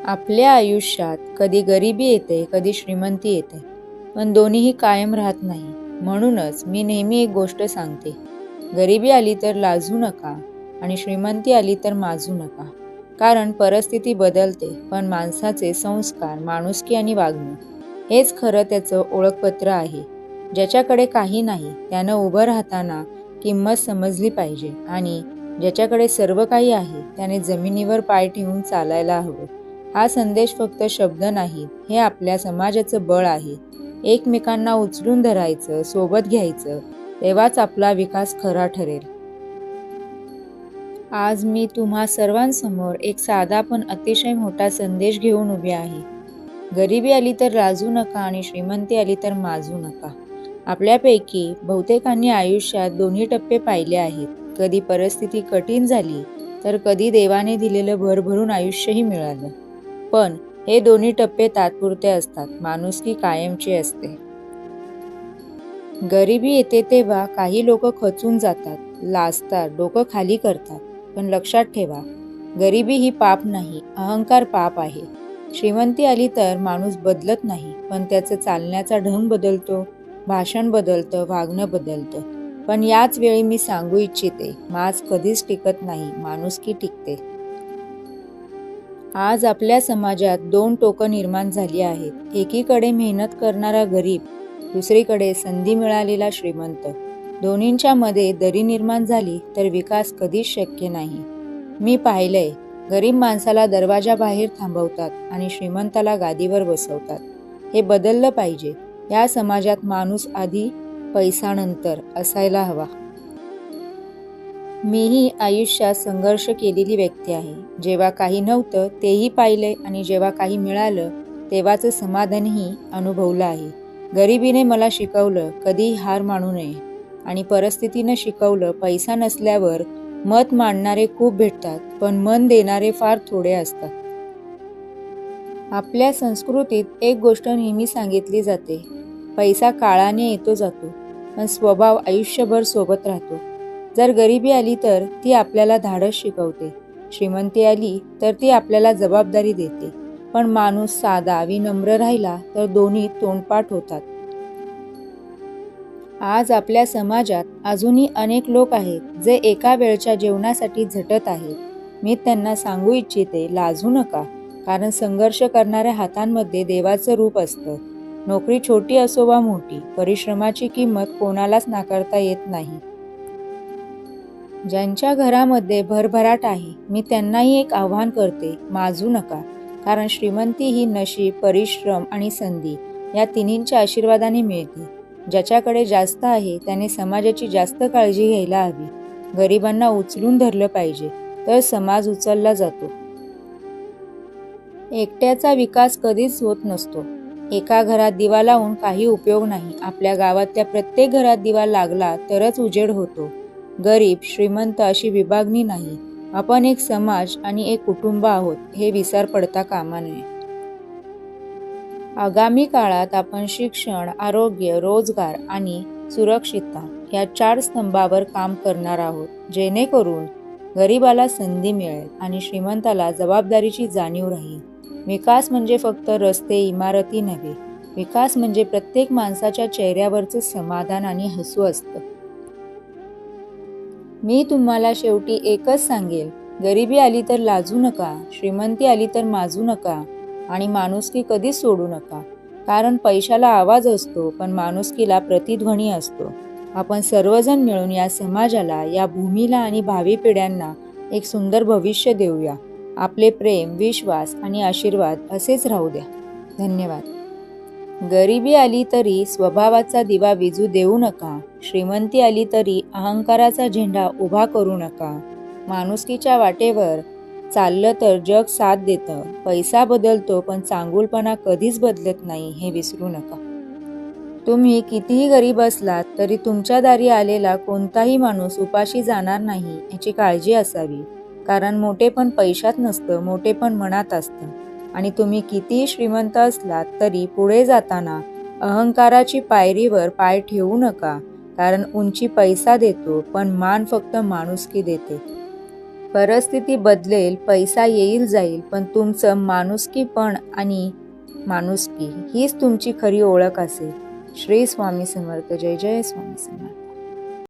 आपल्या आयुष्यात कधी गरिबी येते, कधी श्रीमंती येते, पण दोन्हीही कायम राहत नाही. म्हणूनच मी नेहमी एक गोष्ट सांगते, गरिबी आली तर लाजू नका आणि श्रीमंती आली तर माजू नका. कारण परिस्थिती बदलते, पण माणसाचे संस्कार, माणुसकी आणि वागणूक हेच खरं त्याचं ओळखपत्र आहे. ज्याच्याकडे काही नाही त्यानं उभं राहताना किंमत समजली पाहिजे आणि ज्याच्याकडे सर्व काही आहे त्याने जमिनीवर पाय ठेवून चालायला हवं. हा संदेश फक्त शब्द नाही, हे आपल्या समाजाचं बळ आहे. एकमेकांना उचलून धरायचं, सोबत घ्यायचं, तेव्हाच आपला विकास खरा ठरेल. आज मी तुम्हा सर्वांसमोर एक साधा पण अतिशय मोठा संदेश घेऊन उभी आहे. गरिबी आली तर लाजू नका आणि श्रीमंती आली तर माजू नका. आपल्यापैकी बहुतेकांनी आयुष्यात दोन्ही टप्पे पाहिले आहेत. कधी परिस्थिती कठीण झाली तर कधी देवाने दिलेलं भरभरून आयुष्यही मिळालं. पण हे दोन्ही टप्पे तात्पुरते असतात, माणुसकी कायमची असते. गरिबी येते तेव्हा काही लोक खचून जातात, लाजतात, डोकं खाली करतात. पण लक्षात ठेवा, गरिबी ही पाप नाही, अहंकार पाप आहे. श्रीमंती आली तर माणूस बदलत नाही, पण त्याचं चालण्याचा ढंग बदलतो, भाषण बदलतं, वागणं बदलतं. पण याच वेळी मी सांगू इच्छिते, माज कधीच टिकत नाही, माणुसकी टिकते. आज आपल्या समाजात दोन टोकं निर्माण झाली आहेत. एकीकडे मेहनत करणारा गरीब, दुसरीकडे संधी मिळालेला श्रीमंत. दोन्हींच्या मध्ये दरी निर्माण झाली तर विकास कधीच शक्य नाही. मी पाहिलंय, गरीब माणसाला दरवाजाबाहेर थांबवतात आणि श्रीमंताला गादीवर बसवतात. हे बदललं पाहिजे. या समाजात माणूस आधी, पैसा नंतर असायला हवा. मीही आयुष्यात संघर्ष केलेली व्यक्ती आहे. जेव्हा काही नव्हतं तेही पाहिलंय आणि जेव्हा काही मिळालं तेव्हाचं समाधानही अनुभवलं आहे. गरिबीने मला शिकवलं कधीही हार मानू नये आणि परिस्थितीनं शिकवलं पैसा नसल्यावर मत मांडणारे खूप भेटतात, पण मन देणारे फार थोडे असतात. आपल्या संस्कृतीत एक गोष्ट नेहमी सांगितली जाते, पैसा काळाने येतो जातो, पण स्वभाव आयुष्यभर सोबत राहतो. जर गरिबी आली तर ती आपल्याला धाडस शिकवते, श्रीमंती आली तर ती आपल्याला जबाबदारी देते. पण माणूस साधा, विनम्र राहिला तर दोन्ही तोंडपाठ होतात. आज आपल्या समाजात अजूनही अनेक लोक आहेत जे एका वेळच्या जेवणासाठी झटत आहेत. मी त्यांना सांगू इच्छिते, लाजू नका, कारण संघर्ष करणाऱ्या हातांमध्ये देवाचं रूप असतं. नोकरी छोटी असो वा मोठी, परिश्रमाची किंमत कोणालाच नाकारता येत नाही. ज्यांच्या घरामध्ये भरभराट आहे, मी त्यांनाही एक आव्हान करते, माजू नका. कारण श्रीमंती ही नशीब, परिश्रम आणि संधी या तिन्हींच्या आशीर्वादाने मिळते. ज्याच्याकडे जास्त आहे त्याने समाजाची जास्त काळजी घ्यायला हवी. गरिबांना उचलून धरलं पाहिजे, तर समाज उचलला जातो. एकट्याचा विकास कधीच होत नसतो. एका घरात दिवा लावून काही उपयोग नाही. आपल्या गावातल्या प्रत्येक घरात दिवा लागला तरच उजेड होतो. गरीब श्रीमंत अशी विभागणी नाही. आपण एक समाज आणि एक कुटुंब आहोत, हे विसर पडता कामा नये. आगामी काळात आपण शिक्षण, आरोग्य, रोजगार आणि सुरक्षितता या 4 स्तंभावर काम करणार आहोत, जेणेकरून गरिबाला संधी मिळेल आणि श्रीमंताला जबाबदारीची जाणीव राहील. विकास म्हणजे फक्त रस्ते, इमारती नव्हे. विकास म्हणजे प्रत्येक माणसाच्या चेहऱ्यावरचं समाधान आणि हसू असतं. मी तुम्हाला शेवटी एकच सांगेल, गरिबी आली तर लाजू नका, श्रीमंती आली तर माजू नका आणि माणुसकी कधीच सोडू नका. कारण पैशाला आवाज असतो, पण माणुसकीला प्रतिध्वनी असतो. आपण सर्वजण मिळून या समाजाला, या भूमीला आणि भावी पिढ्यांना एक सुंदर भविष्य देऊया. आपले प्रेम, विश्वास आणि आशीर्वाद असेच राहू द्या. धन्यवाद. गरिबी आली तरी स्वभावाचा दिवा विझू देऊ नका. श्रीमंती आली तरी अहंकाराचा झेंडा उभा करू नका. माणुसकीच्या वाटेवर चाललं तर जग साथ देतं. पैसा बदलतो, पण चांगुलपणा कधीच बदलत नाही, हे विसरू नका. तुम्ही कितीही गरीब असलात तरी तुमच्या दारी आलेला कोणताही माणूस उपाशी जाणार नाही, याची काळजी असावी. कारण मोठेपण पैशात नसतं, मोठेपण मनात असतं. आणि तुम्ही कितीही श्रीमंत असलात तरी पुढे जाताना अहंकाराची पायरीवर पाय ठेवू नका. कारण उंची पैसा देतो, पण मान फक्त माणुसकी देते. परिस्थिती बदलेल, पैसा येईल जाईल, पण तुमचं माणुसकीपण आणि माणुसकी हीच तुमची खरी ओळख असेल. श्री स्वामी समर्थ. जय जय स्वामी समर्थ.